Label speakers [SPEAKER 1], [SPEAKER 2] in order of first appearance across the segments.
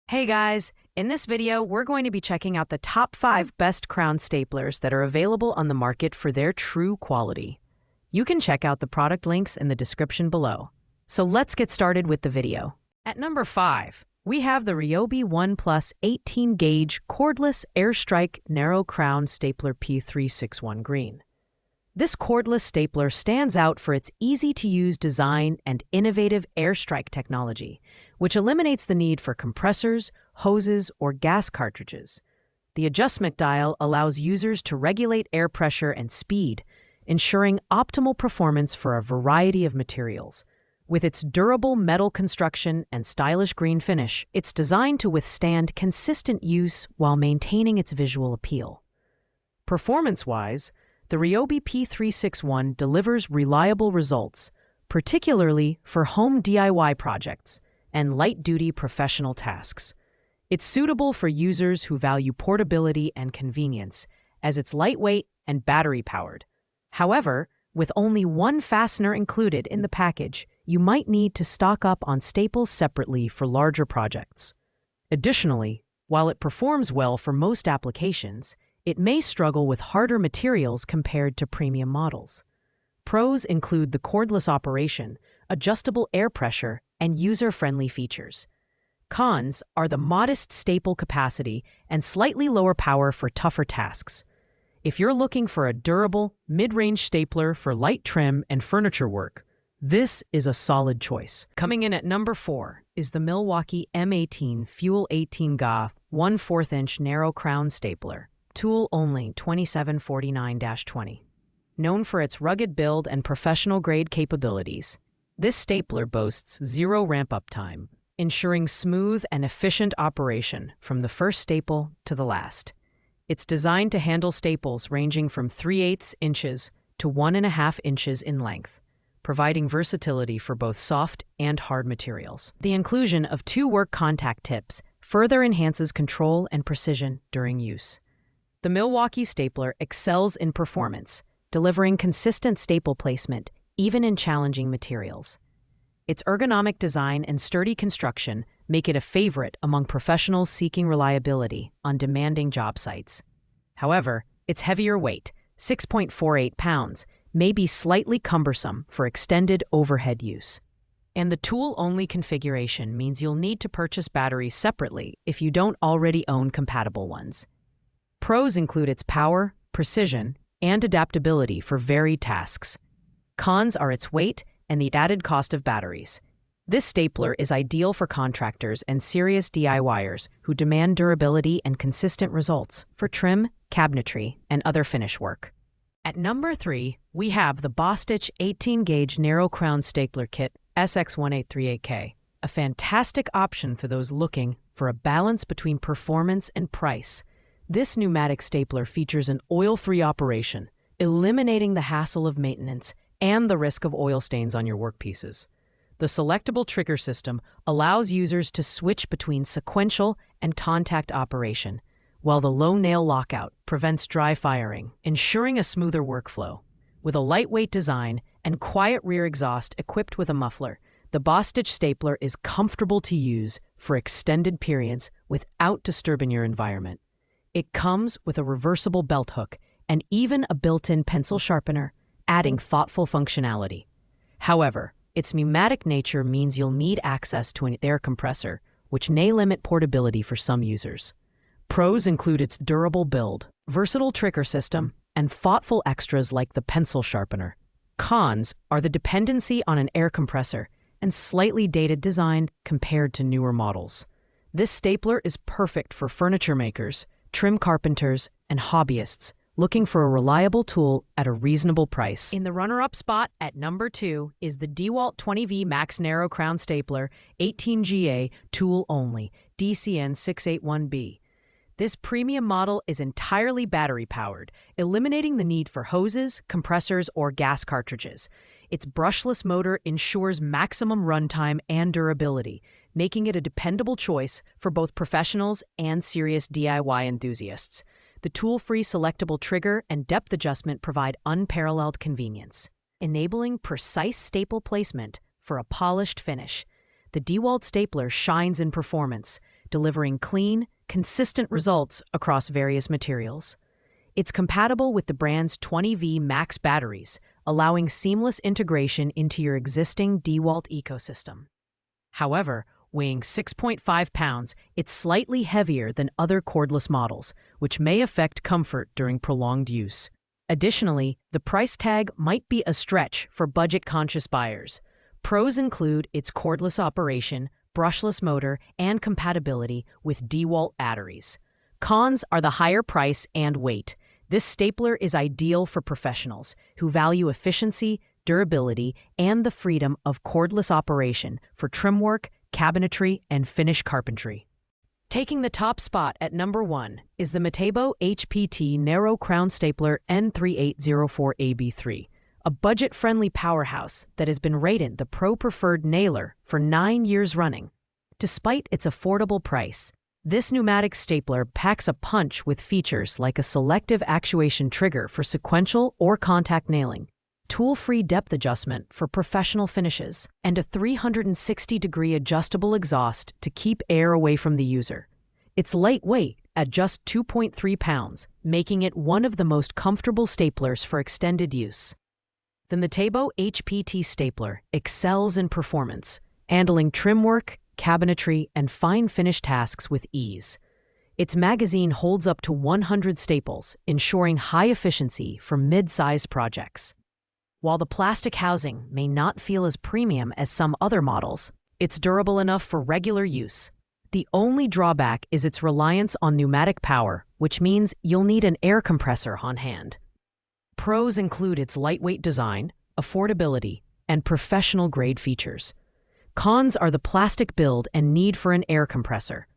[SPEAKER 1] Hey guys, in this video, we're going to be checking out the top 5 best crown staplers that are available on the market for their true quality. You can check out the product links in the description below. So let's get started with the video. At number 5, we have the Ryobi One Plus 18-gauge cordless Airstrike narrow crown stapler P361 Green. This cordless stapler stands out for its easy-to-use design and innovative Airstrike technology, which eliminates the need for compressors, hoses, or gas cartridges. The adjustment dial allows users to regulate air pressure and speed, ensuring optimal performance for a variety of materials. With its durable metal construction and stylish green finish, it's designed to withstand consistent use while maintaining its visual appeal. Performance-wise, the Ryobi P361 delivers reliable results, particularly for home DIY projects and light-duty professional tasks. It's suitable for users who value portability and convenience, as it's lightweight and battery-powered. However, with only one fastener included in the package, you might need to stock up on staples separately for larger projects. Additionally, while it performs well for most applications, it may struggle with harder materials compared to premium models. Pros include the cordless operation, adjustable air pressure, and user-friendly features. Cons are the modest staple capacity and slightly lower power for tougher tasks. If you're looking for a durable, mid-range stapler for light trim and furniture work, this is a solid choice. Coming in at number 4 is the Milwaukee M18 Fuel 18 GA 1/4-inch narrow crown stapler, tool only 2749-20. Known for its rugged build and professional-grade capabilities, this stapler boasts zero ramp-up time, ensuring smooth and efficient operation from the first staple to the last. It's designed to handle staples ranging from 3/8 inches to 1.5 inches in length, providing versatility for both soft and hard materials. The inclusion of 2 work contact tips further enhances control and precision during use. The Milwaukee stapler excels in performance, delivering consistent staple placement even in challenging materials. Its ergonomic design and sturdy construction make it a favorite among professionals seeking reliability on demanding job sites. However, its heavier weight, 6.48 pounds, may be slightly cumbersome for extended overhead use. And the tool-only configuration means you'll need to purchase batteries separately if you don't already own compatible ones. Pros include its power, precision, and adaptability for varied tasks. Cons are its weight and the added cost of batteries. This stapler is ideal for contractors and serious DIYers who demand durability and consistent results for trim, cabinetry, and other finish work. At number 3, we have the Bostitch 18-gauge narrow crown stapler kit SX1838K, a fantastic option for those looking for a balance between performance and price. This pneumatic stapler features an oil-free operation, eliminating the hassle of maintenance and the risk of oil stains on your workpieces. The selectable trigger system allows users to switch between sequential and contact operation, while the low nail lockout prevents dry firing, ensuring a smoother workflow. With a lightweight design and quiet rear exhaust equipped with a muffler, the Bostitch stapler is comfortable to use for extended periods without disturbing your environment. It comes with a reversible belt hook and even a built-in pencil sharpener, adding thoughtful functionality. However, its pneumatic nature means you'll need access to an air compressor, which may limit portability for some users. Pros include its durable build, versatile trigger system, and thoughtful extras like the pencil sharpener. Cons are the dependency on an air compressor and slightly dated design compared to newer models. This stapler is perfect for furniture makers, trim carpenters, and hobbyists looking for a reliable tool at a reasonable price. In the runner-up spot at number 2 is the DeWalt 20V Max Narrow Crown Stapler 18GA Tool Only DCN 681B. This premium model is entirely battery-powered, eliminating the need for hoses, compressors, or gas cartridges. Its brushless motor ensures maximum runtime and durability, making it a dependable choice for both professionals and serious DIY enthusiasts. The tool-free selectable trigger and depth adjustment provide unparalleled convenience, enabling precise staple placement for a polished finish. The DeWalt stapler shines in performance, delivering clean, consistent results across various materials. It's compatible with the brand's 20V max batteries, allowing seamless integration into your existing DeWalt ecosystem. However, weighing 6.5 pounds, it's slightly heavier than other cordless models, which may affect comfort during prolonged use. Additionally, the price tag might be a stretch for budget-conscious buyers. Pros include its cordless operation, brushless motor, and compatibility with DeWalt batteries. Cons are the higher price and weight. This stapler is ideal for professionals who value efficiency, durability, and the freedom of cordless operation for trim work, cabinetry, and finish carpentry. Taking the top spot at number 1 is the Metabo HPT Narrow Crown Stapler N3804AB3, a budget-friendly powerhouse that has been rated the pro-preferred nailer for 9 years running. Despite its affordable price, this pneumatic stapler packs a punch with features like a selective actuation trigger for sequential or contact nailing, tool-free depth adjustment for professional finishes, and a 360-degree adjustable exhaust to keep air away from the user. It's lightweight at just 2.3 pounds, making it one of the most comfortable staplers for extended use. The Metabo HPT stapler excels in performance, handling trim work, cabinetry, and fine finish tasks with ease. Its magazine holds up to 100 staples, ensuring high efficiency for mid-sized projects. While the plastic housing may not feel as premium as some other models, it's durable enough for regular use. The only drawback is its reliance on pneumatic power, which means you'll need an air compressor on hand. Pros include its lightweight design, affordability, and professional-grade features. Cons are the plastic build and need for an air compressor.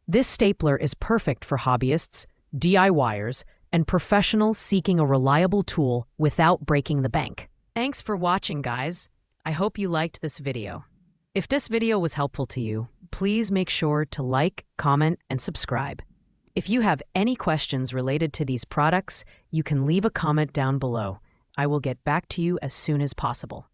[SPEAKER 1] This stapler is perfect for hobbyists, DIYers, and professionals seeking a reliable tool without breaking the bank. Thanks for watching, guys. I hope you liked this video. If this video was helpful to you, please make sure to like, comment, and subscribe. If you have any questions related to these products, you can leave a comment down below. I will get back to you as soon as possible.